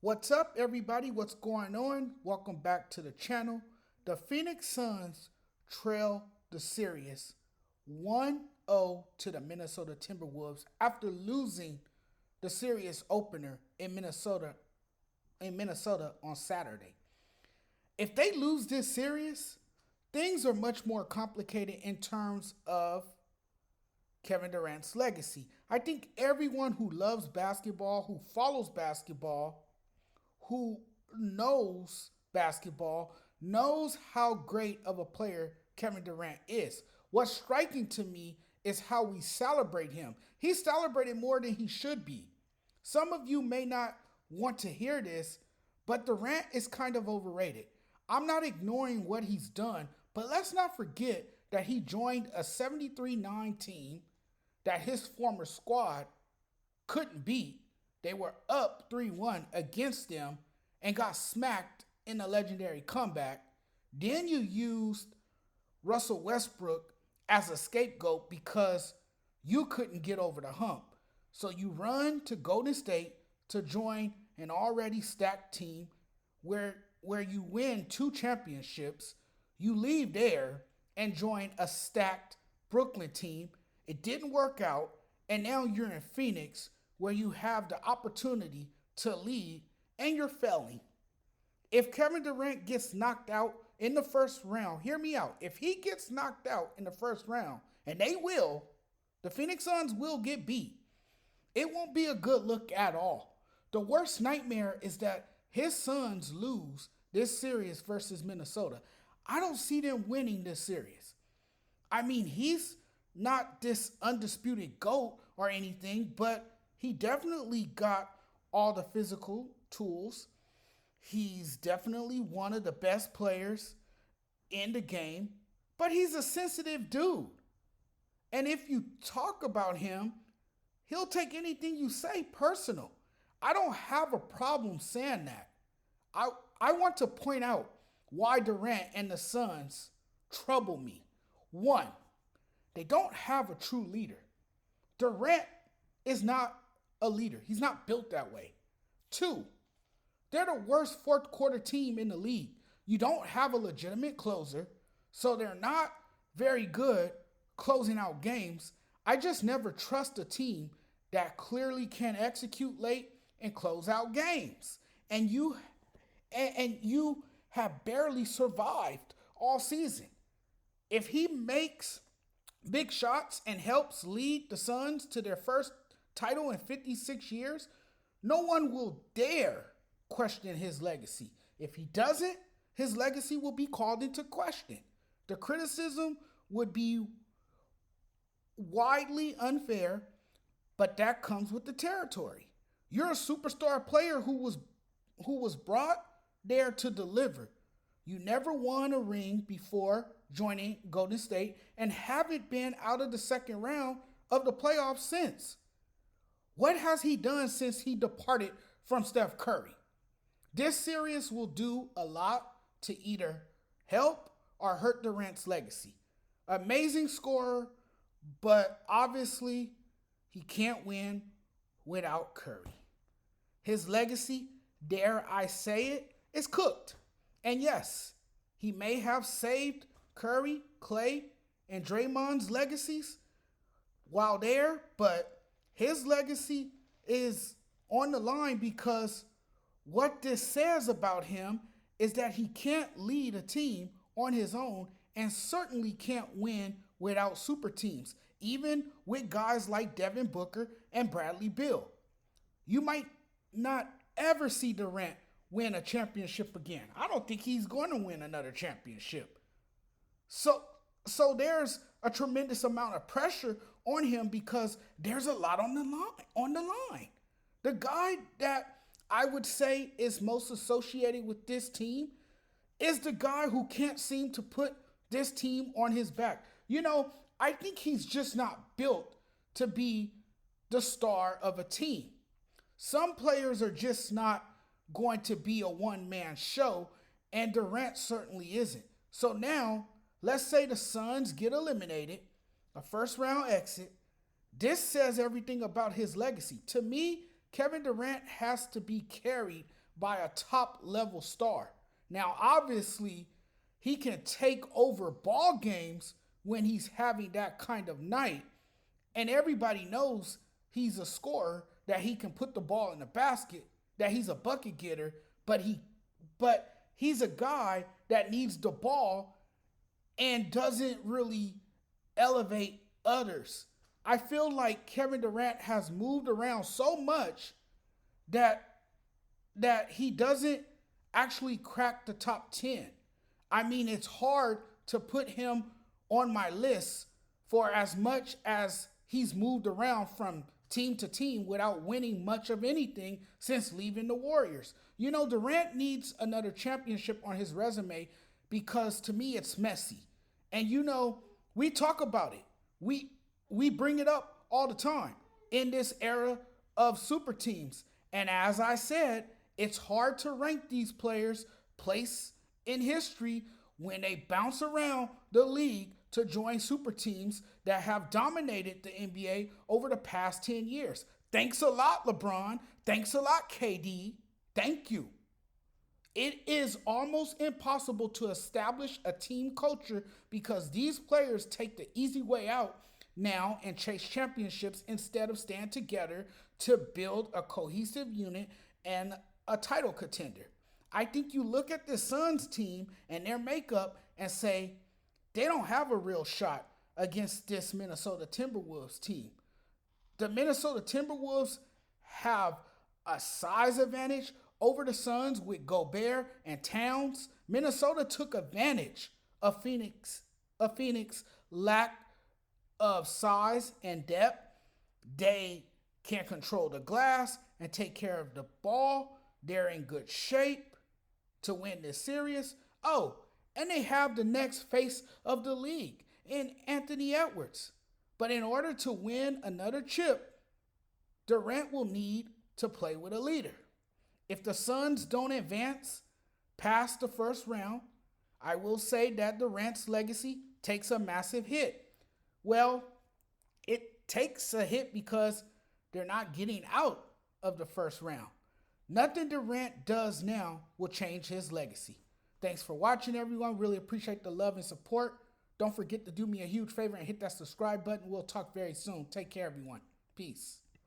What's up, everybody? What's going on? Welcome back to the channel. The Phoenix Suns trail the series 1-0 to the Minnesota Timberwolves after losing the series opener in Minnesota on Saturday. If they lose this series, things are much more complicated in terms of Kevin Durant's legacy. I think everyone who loves basketball, who follows basketball, who knows basketball knows how great of a player Kevin Durant is. What's striking to me is how we celebrate him. He's celebrated more than he should be. Some of you may not want to hear this, but Durant is kind of overrated. I'm not ignoring what he's done, but let's not forget that he joined a 73-9 team that his former squad couldn't beat. They were up 3-1 against them and got smacked in a legendary comeback. Then you used Russell Westbrook as a scapegoat because you couldn't get over the hump. So you run to Golden State to join an already stacked team where you win 2 championships. You leave there and join a stacked Brooklyn team. It didn't work out, and now you're in Phoenix where you have the opportunity to lead and you're failing. If Kevin Durant gets knocked out in the first round, hear me out. If he gets knocked out in the first round, and they will, the Phoenix Suns will get beat. It won't be a good look at all. The worst nightmare is that his Suns lose this series versus Minnesota. I don't see them winning this series. I mean, he's not this undisputed GOAT or anything, but he definitely got all the physical tools. He's definitely one of the best players in the game, but he's a sensitive dude. And if you talk about him, he'll take anything you say personal. I don't have a problem saying that. I want to point out why Durant and the Suns trouble me. One, they don't have a true leader. Durant is not a leader. He's not built that way. Two, they're the worst fourth quarter team in the league. You don't have a legitimate closer, so they're not very good closing out games. I just never trust a team that clearly can execute late and close out games. And you have barely survived all season. If he makes big shots and helps lead the Suns to their first title in 56 years, no one will dare question his legacy. If he doesn't, his legacy will be called into question. The criticism would be widely unfair, but that comes with the territory. You're a superstar player who was brought there to deliver. You never won a ring before joining Golden State and haven't been out of the second round of the playoffs since. What has he done since he departed from Steph Curry? This series will do a lot to either help or hurt Durant's legacy. Amazing scorer, but obviously he can't win without Curry. His legacy, dare I say it, is cooked. And yes, he may have saved Curry, Clay, and Draymond's legacies while there, but his legacy is on the line because what this says about him is that he can't lead a team on his own and certainly can't win without super teams, even with guys like Devin Booker and Bradley Beal. You might not ever see Durant win a championship again. I don't think he's going to win another championship. So there's a tremendous amount of pressure on him because there's a lot on the line. The guy that I would say is most associated with this team is the guy who can't seem to put this team on his back. I think he's just not built to be the star of a team. Some players are just not going to be a one-man show, and Durant certainly isn't. So now, let's say the Suns get eliminated, a first-round exit. This says everything about his legacy. To me, Kevin Durant has to be carried by a top level star. Now, obviously, he can take over ball games when he's having that kind of night, and everybody knows he's a scorer, that he can put the ball in the basket, that he's a bucket getter, but he's a guy that needs the ball and doesn't really elevate others. I feel like Kevin Durant has moved around so much that he doesn't actually crack the top 10. I mean, it's hard to put him on my list for as much as he's moved around from team to team without winning much of anything since leaving the Warriors. You know, Durant needs another championship on his resume because to me it's messy. And you know, we talk about it. We bring it up all the time in this era of super teams. And as I said, it's hard to rank these players' place in history when they bounce around the league to join super teams that have dominated the NBA over the past 10 years. Thanks a lot, LeBron. Thanks a lot, KD. Thank you. It is almost impossible to establish a team culture because these players take the easy way out now and chase championships instead of stand together to build a cohesive unit and a title contender. I think you look at the Suns team and their makeup and say they don't have a real shot against this Minnesota Timberwolves team. The Minnesota Timberwolves have a size advantage over the Suns with Gobert and Towns. Minnesota took advantage of Phoenix lack of size and depth. They can control the glass and take care of the ball. They're in good shape to win this series. Oh, and they have the next face of the league in Anthony Edwards. But in order to win another chip, Durant will need to play with a leader. If the Suns don't advance past the first round, I will say that Durant's legacy takes a massive hit. Well, it takes a hit because they're not getting out of the first round. Nothing Durant does now will change his legacy. Thanks for watching, everyone. Really appreciate the love and support. Don't forget to do me a huge favor and hit that subscribe button. We'll talk very soon. Take care, everyone. Peace.